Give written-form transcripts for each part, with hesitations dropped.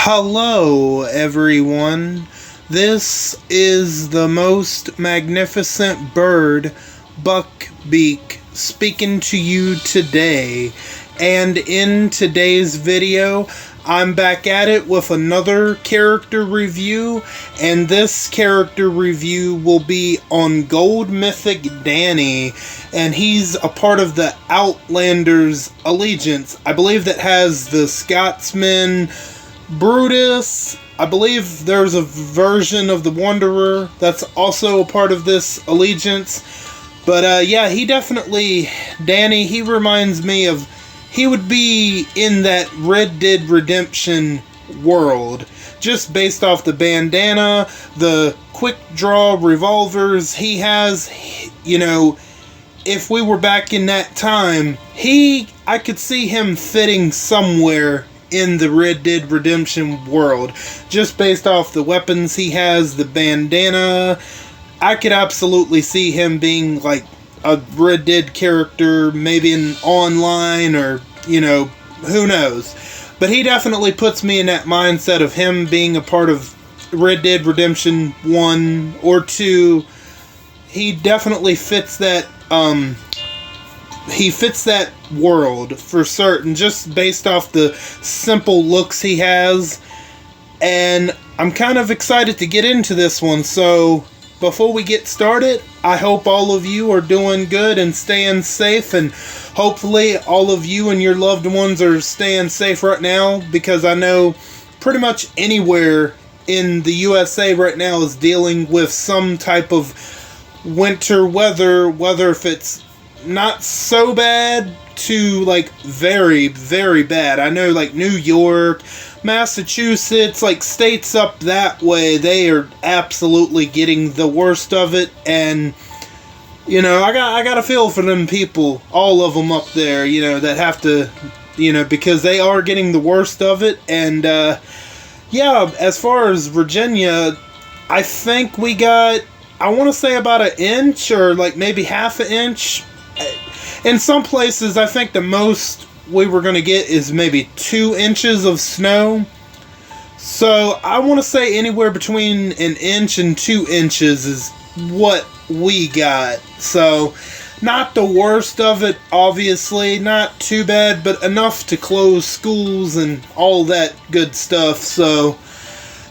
Hello, everyone. This is the most magnificent bird, Beak, speaking to you today. And in today's video, I'm back at it with another character review, and this character review will be on Gold Mythic Danny, and he's a part of the Outlanders Allegiance. I believe that has the Scotsman, Brutus. I believe there's a version of the Wanderer that's also a part of this allegiance. But yeah, Danny, he reminds me of, he would be in that Red Dead Redemption world, just based off the bandana, the quick draw revolvers he has. You know, if we were back in that time, I could see him fitting somewhere in the Red Dead Redemption world, just based off the weapons he has, the bandana. I could absolutely see him being like a Red Dead character, maybe in online, or, you know, who knows. But he definitely puts me in that mindset of him being a part of Red Dead Redemption 1 or 2. He definitely fits that, he fits that world for certain, just based off the simple looks he has. And I'm kind of excited to get into this one, so before we get started, I hope all of you are doing good and staying safe, and hopefully all of you and your loved ones are staying safe right now, because I know pretty much anywhere in the USA right now is dealing with some type of winter weather, whether if it's not so bad to like very, very bad. I know like New York, Massachusetts, like states up that way, they are absolutely getting the worst of it. And you know, I got a feel for them people, all of them up there, you know, that have to, you know, because they are getting the worst of it. And yeah, as far as Virginia, I think we got, I want to say about an inch or like maybe half an inch. In some places, I think the most we were going to get is maybe 2 inches of snow. So I want to say anywhere between an inch and 2 inches is what we got. So not the worst of it, obviously, not too bad, but enough to close schools and all that good stuff. So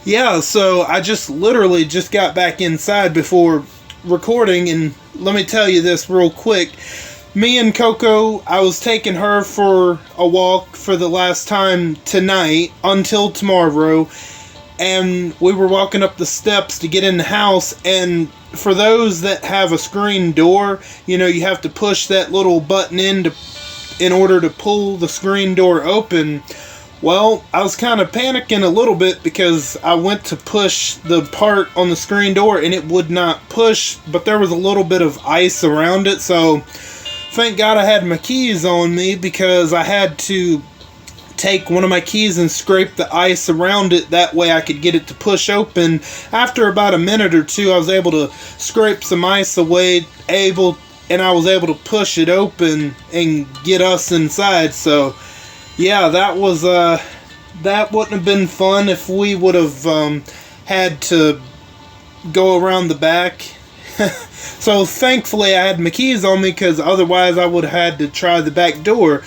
yeah, so I literally just got back inside before recording, and let me tell you this real quick. Me and Coco, I was taking her for a walk for the last time tonight until tomorrow, and we were walking up the steps to get in the house, and for those that have a screen door, you know, you have to push that little button in order to pull the screen door open. Well, I was kind of panicking a little bit because I went to push the part on the screen door and it would not push, but there was a little bit of ice around it, so thank God I had my keys on me, because I had to take one of my keys and scrape the ice around it. That way I could get it to push open. After about a minute or two, I was able to scrape some ice away, and I was able to push it open and get us inside. So yeah, that wouldn't have been fun if we would have had to go around the back. So thankfully I had my keys on me, because otherwise I would have had to try the back door.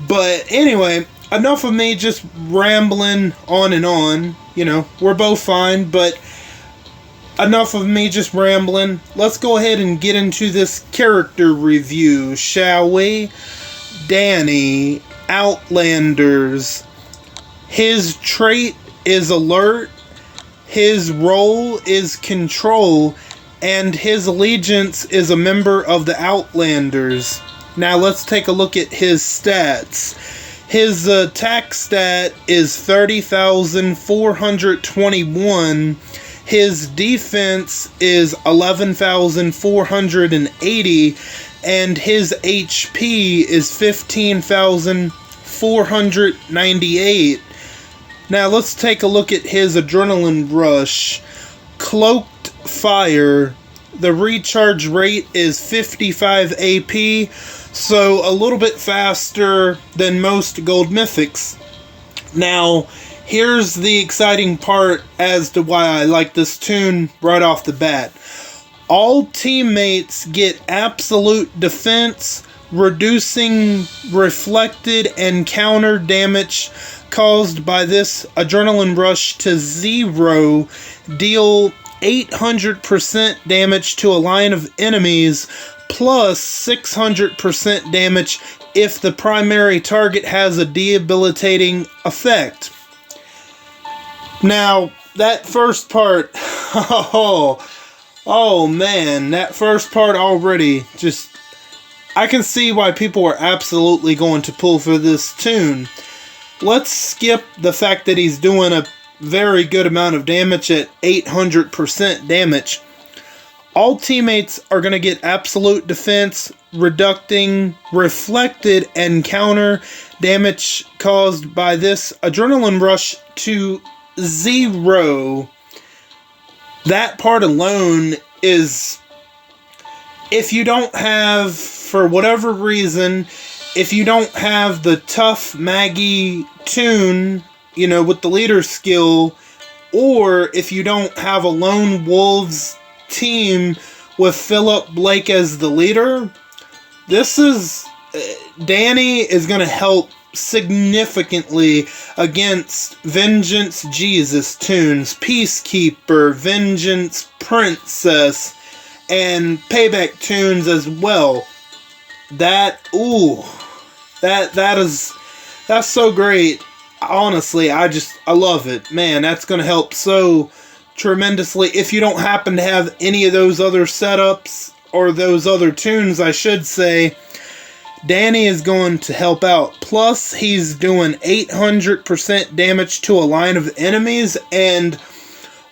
But anyway, enough of me just rambling on and on. You know, we're both fine, but enough of me just rambling. Let's go ahead and get into this character review, shall we? Danny, Outlanders. His trait is alert, his role is control, and his allegiance is a member of the Outlanders. Now let's take a look at his stats. His attack stat is 30,421. His defense is 11,480. And his HP is 15,498. Now let's take a look at his adrenaline rush. Cloaked Fire. The recharge rate is 55 AP, so a little bit faster than most gold mythics. Now, here's the exciting part as to why I like this tune right off the bat. All teammates get absolute defense, reducing reflected and counter damage caused by this adrenaline rush to 0. Deal 800% damage to a line of enemies, plus 600% damage if the primary target has a debilitating effect. Now, that first part, oh man, that first part already just, I can see why people are absolutely going to pull for this tune. Let's skip the fact that he's doing a very good amount of damage at 800% damage. All teammates are going to get absolute defense, reducing reflected and counter damage caused by this adrenaline rush to 0. That part alone is, if you don't have, for whatever reason, if you don't have the tough Maggie tune, you know, with the leader skill, or if you don't have a Lone Wolves team with Philip Blake as the leader, this is, Danny is going to help significantly against Vengeance Jesus tunes, Peacekeeper, Vengeance Princess, and Payback tunes as well. That's so great. Honestly, I love it. Man, that's going to help so tremendously. If you don't happen to have any of those other setups, or those other tunes, I should say, Danny is going to help out. Plus, he's doing 800% damage to a line of enemies, and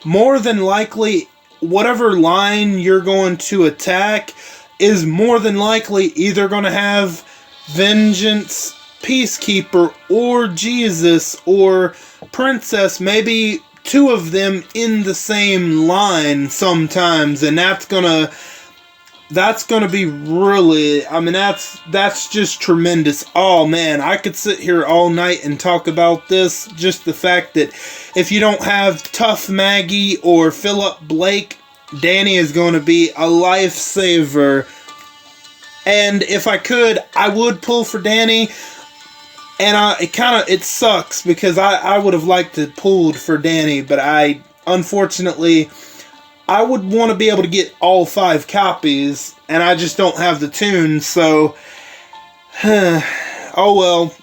more than likely, whatever line you're going to attack is more than likely either going to have Vengeance, Peacekeeper, or Jesus, or Princess, maybe two of them in the same line sometimes, and that's gonna be really, I mean, that's just tremendous. Oh man, I could sit here all night and talk about this. Just the fact that if you don't have Tough Maggie or Philip Blake, Danny is going to be a lifesaver. And if I could, I would pull for Danny. And it sucks because I would have liked to pulled for Danny, but unfortunately, I would want to be able to get all 5 copies, and I just don't have the tunes, so, oh well.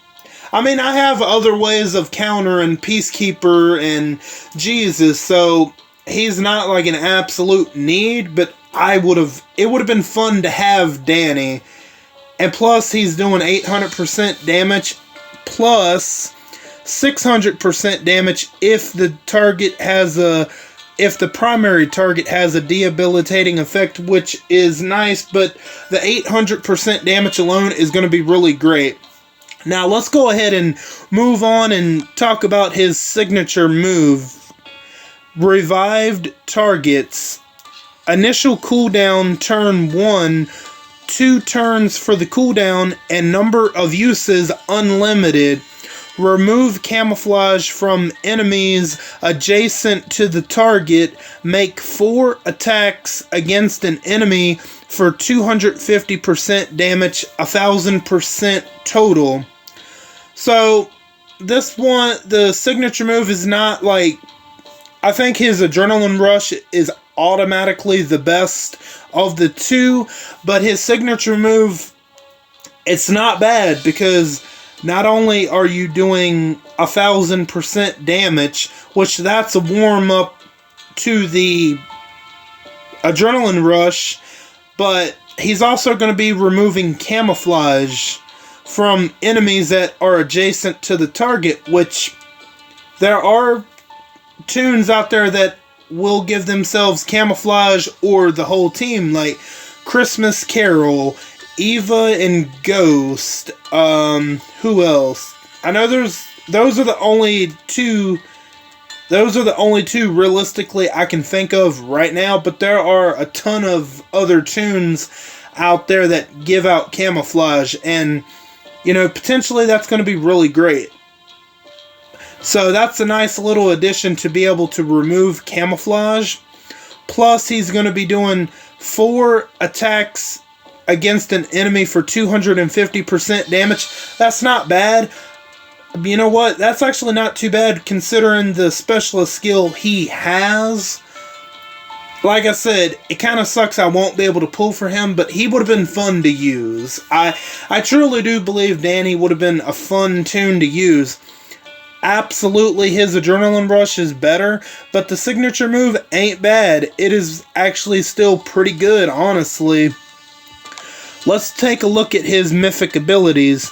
I mean, I have other ways of countering Peacekeeper and Jesus, so he's not like an absolute need, but it would have been fun to have Danny. And plus, he's doing 800% damage, plus 600% damage if the primary target has a debilitating effect, which is nice, but the 800% damage alone is going to be really great. Now, let's go ahead and move on and talk about his signature move. Revived targets. Initial cooldown turn 1, 2 turns for the cooldown, and number of uses unlimited. Remove camouflage from enemies adjacent to the target. Make 4 attacks against an enemy for 250% damage, 1000% total. So, this one, the signature move is not like, I think his Adrenaline Rush is automatically the best of the two, but his signature move, it's not bad, because not only are you doing 1000% damage, which that's a warm-up to the Adrenaline Rush, but he's also going to be removing camouflage from enemies that are adjacent to the target, which there are tunes out there that will give themselves camouflage, or the whole team, like Christmas Carol, Eva and Ghost. Who else? I know those are the only two realistically I can think of right now, but there are a ton of other tunes out there that give out camouflage, and potentially that's going to be really great. So that's a nice little addition to be able to remove camouflage. Plus, he's going to be doing 4 attacks against an enemy for 250% damage. That's not bad. You know what? That's actually not too bad considering the specialist skill he has. Like I said, it kind of sucks I won't be able to pull for him, but he would have been fun to use. I truly do believe Danny would have been a fun toon to use. Absolutely, his Adrenaline Rush is better, but the signature move ain't bad. It is actually still pretty good, honestly. Let's take a look at his Mythic abilities.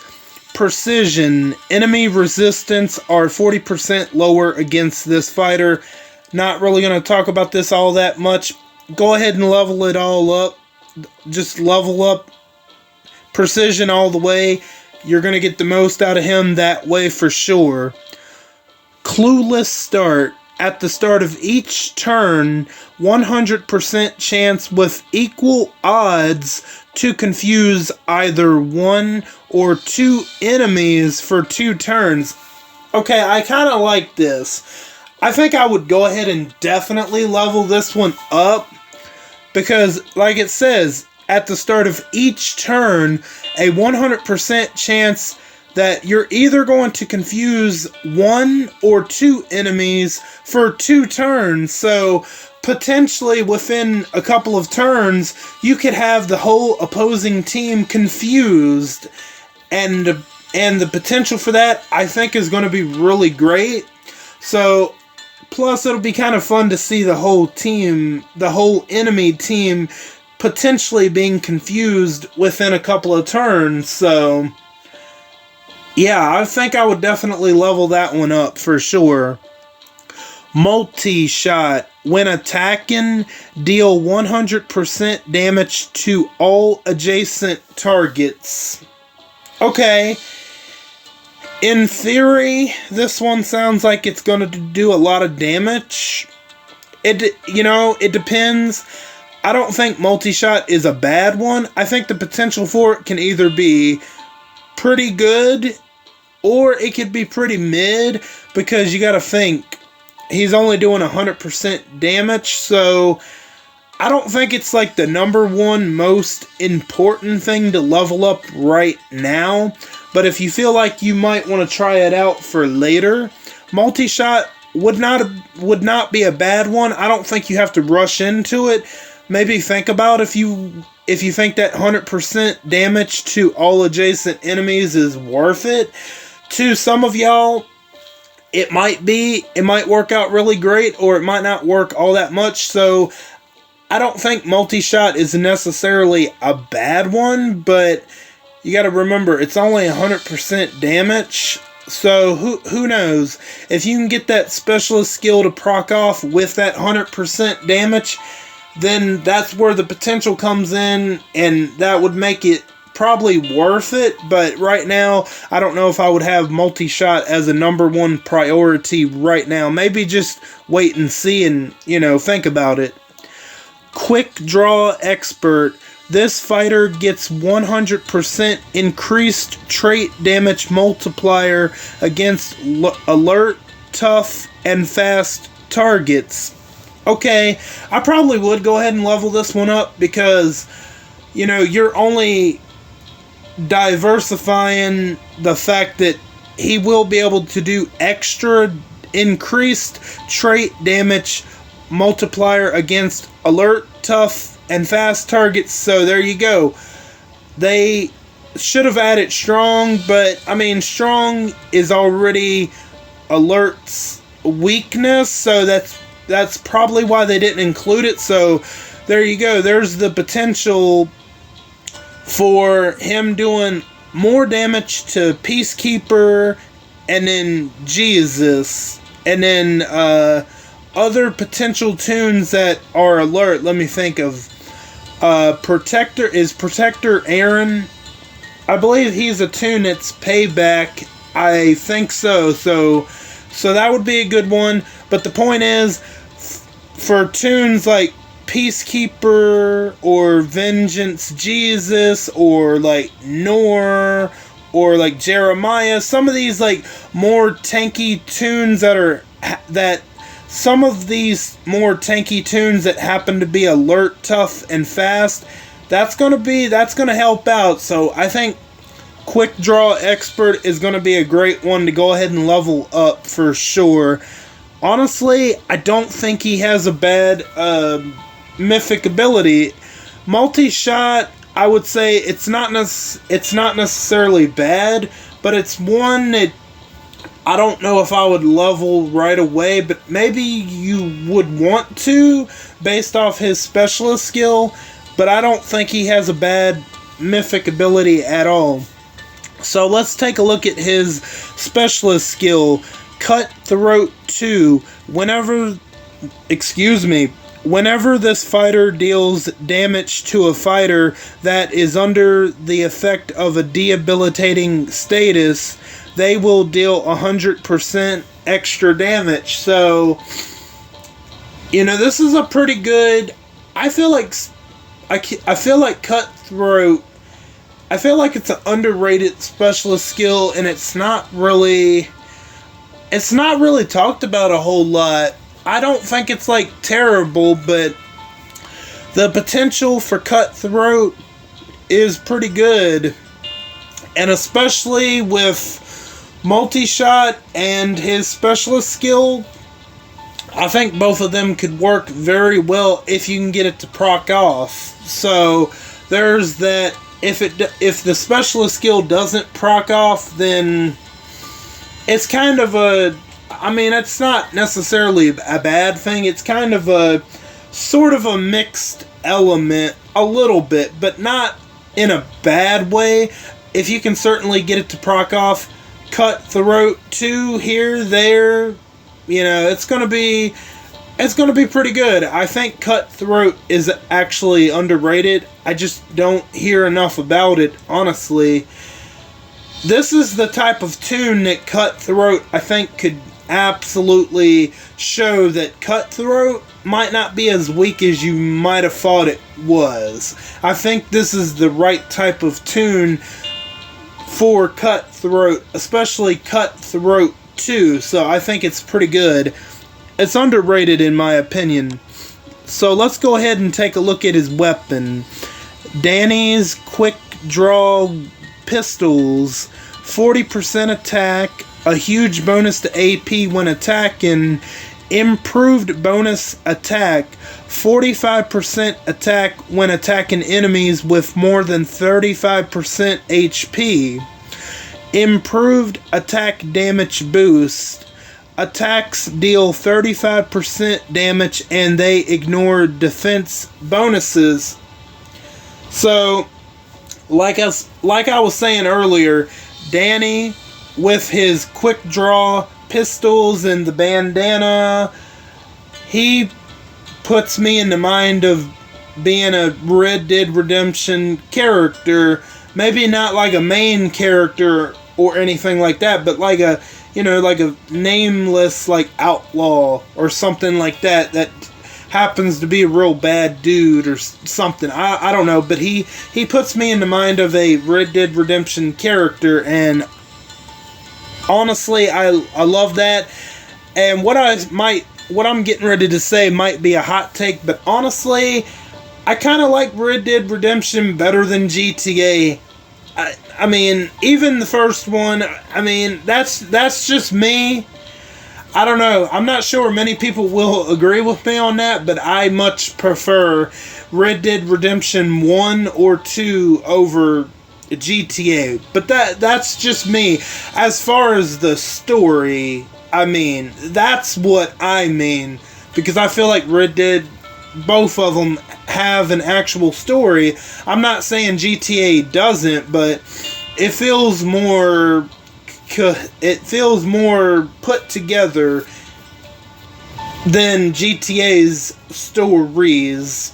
Precision. Enemy resistance are 40% lower against this fighter. Not really going to talk about this all that much. Go ahead and level it all up. Just level up Precision all the way. You're going to get the most out of him that way for sure. Clueless Start. At the start of each turn, 100% chance with equal odds to confuse either 1 or 2 enemies for 2 turns. Okay, I kind of like this. I think I would go ahead and definitely level this one up because, like it says, at the start of each turn, a 100% chance that you're either going to confuse 1 or 2 enemies for 2 turns. So potentially within a couple of turns, you could have the whole opposing team confused. And the potential for that, I think, is going to be really great. So, plus it'll be kind of fun to see the whole team, the whole enemy team, potentially being confused within a couple of turns. So yeah, I think I would definitely level that one up for sure. Multi-shot. When attacking, deal 100% damage to all adjacent targets. Okay. In theory, this one sounds like it's going to do a lot of damage. It depends. I don't think multi-shot is a bad one. I think the potential for it can either be pretty good or it could be pretty mid, because you got to think he's only doing 100% damage, so I don't think it's like the number one most important thing to level up right now. But if you feel like you might want to try it out for later, multi-shot would not be a bad one. I don't think you have to rush into it. Maybe think about if you think that 100% damage to all adjacent enemies is worth it. To some of y'all, it might work out really great, or it might not work all that much. So I don't think multi-shot is necessarily a bad one, but you got to remember it's only 100% damage. So who knows? If you can get that specialist skill to proc off with that 100% damage, then that's where the potential comes in, and that would make it probably worth it. But right now, I don't know if I would have multi-shot as a number one priority right now. Maybe just wait and see and, think about it. Quick Draw Expert. This fighter gets 100% increased trait damage multiplier against alert, tough, and fast targets. Okay, I probably would go ahead and level this one up because, you're only diversifying the fact that he will be able to do extra increased trait damage multiplier against alert, tough, and fast targets. So there you go. They should have added strong, but strong is already alert's weakness, so that's probably why they didn't include it. So there you go. There's the potential for him doing more damage to Peacekeeper, and then Jesus, and then other potential tunes that are alert. Let me think of Protector. Is Protector Aaron? I believe he's a tune that's payback. I think so. So that would be a good one. But the point is, for tunes like Peacekeeper or Vengeance Jesus or like Nor or like Jeremiah, some of these like more tanky tunes that some of these more tanky tunes that happen to be alert, tough, and fast, that's gonna help out. So I think Quick Draw Expert is gonna be a great one to go ahead and level up for sure. Honestly, I don't think he has a bad mythic ability. Multi-shot, I would say it's not necessarily bad, but it's one that I don't know if I would level right away, but maybe you would want to based off his specialist skill, but I don't think he has a bad mythic ability at all. So let's take a look at his specialist skill, Cutthroat 2. Whenever this fighter deals damage to a fighter that is under the effect of a debilitating status, they will deal 100% extra damage. So, this is a pretty good. I feel like Cutthroat. I feel like it's an underrated specialist skill, and it's not really talked about a whole lot. I don't think it's like terrible, but the potential for Cutthroat is pretty good. And especially with multi-shot and his specialist skill, I think both of them could work very well if you can get it to proc off. So there's that. If the specialist skill doesn't proc off, then it's kind of it's not necessarily a bad thing. It's kind of sort of a mixed element a little bit, but not in a bad way. If you can certainly get it to proc off, Cutthroat 2 here, there, it's gonna be pretty good. I think Cutthroat is actually underrated. I just don't hear enough about it, honestly. This is the type of tune that Cutthroat, I think, could absolutely show that Cutthroat might not be as weak as you might have thought it was. I think this is the right type of tune for Cutthroat, especially Cutthroat 2, so I think it's pretty good. It's underrated in my opinion. So let's go ahead and take a look at his weapon. Danny's Quick Draw Pistols, 40% attack, a huge bonus to AP when attacking, improved bonus attack, 45% attack when attacking enemies with more than 35% HP, improved attack damage boost, attacks deal 35% damage and they ignore defense bonuses. So, like I was saying earlier, Danny, with his quick draw pistols and the bandana, he puts me in the mind of being a Red Dead Redemption character. Maybe not like a main character or anything like that, but like a, like a nameless, like, outlaw or something like that happens to be a real bad dude or something. I don't know, but he puts me in the mind of a Red Dead Redemption character, and honestly, I love that. And what I'm getting ready to say might be a hot take, but honestly, I kind of like Red Dead Redemption better than GTA. I mean, even the first one, I mean, that's just me. I don't know. I'm not sure many people will agree with me on that, but I much prefer Red Dead Redemption 1 or 2 over GTA. But that's just me. As far as the story, I mean, that's what I mean. Because I feel like Red Dead, both of them have an actual story. I'm not saying GTA doesn't, but it feels more put together than GTA's stories.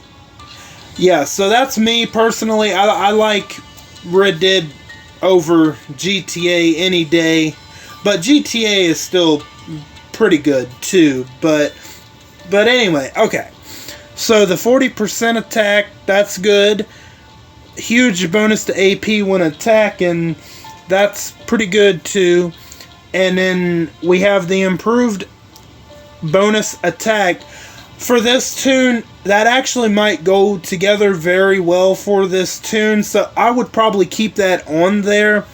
Yeah, so that's me personally. I like Red Dead over GTA any day, but GTA is still pretty good too. But anyway, okay. So the 40% attack, that's good. Huge bonus to AP when attacking. That's pretty good too. And then we have the improved bonus attack. For this tune, that actually might go together very well for this tune, so I would probably keep that on there.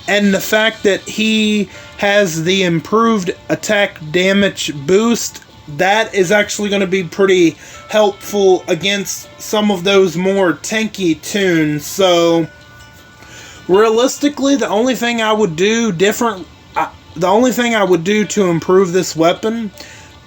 And the fact that he has the improved attack damage boost, that is actually going to be pretty helpful against some of those more tanky tunes. So realistically, the only thing I would do to improve this weapon,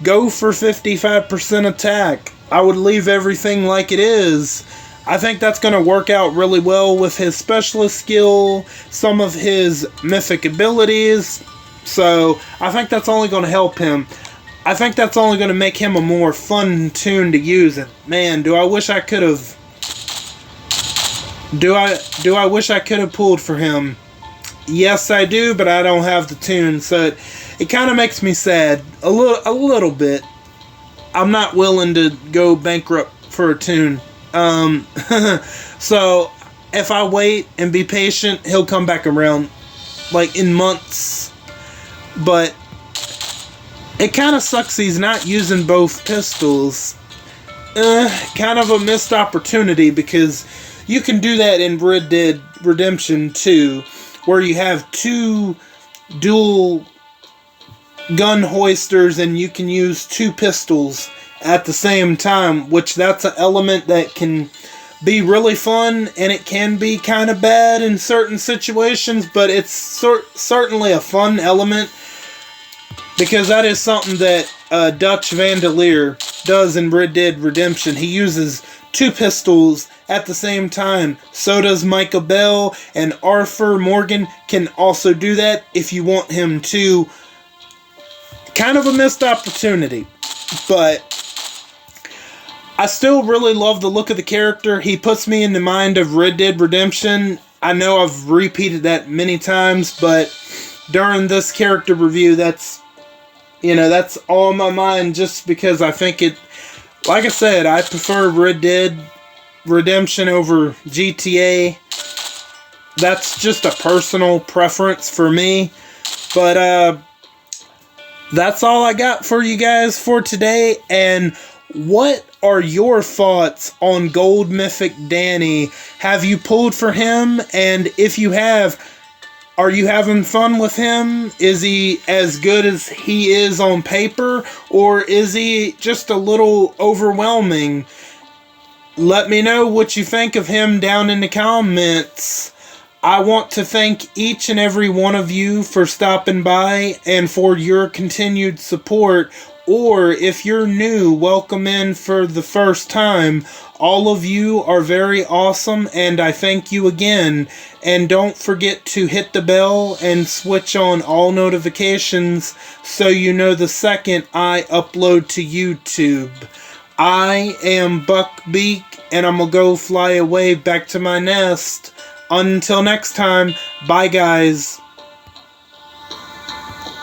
go for 55% attack. I would leave everything like it is. I think that's going to work out really well with his specialist skill, some of his mythic abilities. So I think that's only going to help him. I think that's only going to make him a more fun tune to use. And man, do I wish I could have. Do I wish I could have pulled for him? Yes, I do, but I don't have the tune, so it kind of makes me sad a little bit. I'm not willing to go bankrupt for a tune. So if I wait and be patient, he'll come back around like in months. But it kind of sucks he's not using both pistols. Kind of a missed opportunity, because you can do that in Red Dead Redemption 2, where you have two dual gun hoisters and you can use two pistols at the same time, which that's an element that can be really fun, and it can be kind of bad in certain situations, but it's certainly a fun element, because that is something that Dutch Vandalier does in Red Dead Redemption. He uses two pistols at the same time. So does Michael Bell, and Arthur Morgan can also do that if you want him to. Kind of a missed opportunity, but I still really love the look of the character. He puts me in the mind of Red Dead Redemption. I know I've repeated that many times, but during this character review, that's all in my mind, just because I think it, like I said, I prefer Red Dead Redemption over GTA. That's just a personal preference for me. But that's all I got for you guys for today. And what are your thoughts on Gold Mythic Danny? Have you pulled for him? And if you have, are you having fun with him? Is he as good as he is on paper? Or is he just a little overwhelming? Let me know what you think of him down in the comments. I want to thank each and every one of you for stopping by and for your continued support. Or if you're new, welcome in for the first time. All of you are very awesome, and I thank you again. And don't forget to hit the bell and switch on all notifications so you know the second I upload to YouTube. I am Beak, and I'm gonna go fly away back to my nest. Until next time, bye guys.